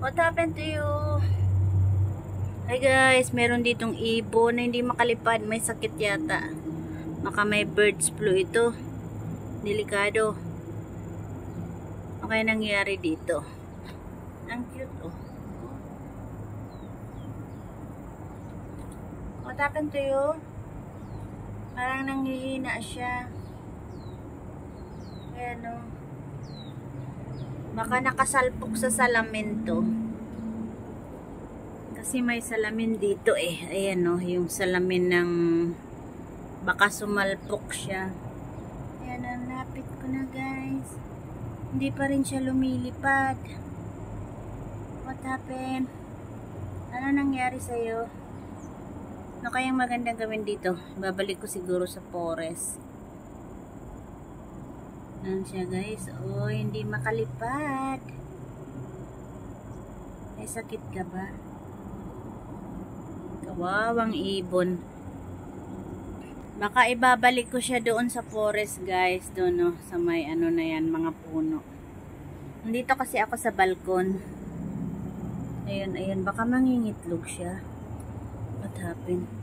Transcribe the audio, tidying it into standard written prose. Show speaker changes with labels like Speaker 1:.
Speaker 1: What happened to you? Hi guys, meron ditong ibon na hindi makalipad. May sakit yata. Baka may birds flu ito. Delikado. Okay nangyari dito. Ang cute oh. What happened to you? Parang nanghihina siya. Ayan oh. Baka nakasalpok sa salamin to. Kasi may salamin dito eh. Ayan o, yung salamin ng baka sumalpok siya. Ayan, napit ko na guys. Hindi pa rin siya lumilipad. What happened? Ano nangyari sa'yo? Ano kayang magandang gawin dito? Babalik ko siguro sa forest. Ayan siya guys. Oh, hindi makalipad. May sakit ka ba? Kawawang ibon. Baka ibabalik ko siya doon sa forest guys. Doon no, sa may ano na yan, mga puno. Nandito kasi ako sa balkon. Ayun, ayun. Baka mangingitlog siya. What happened?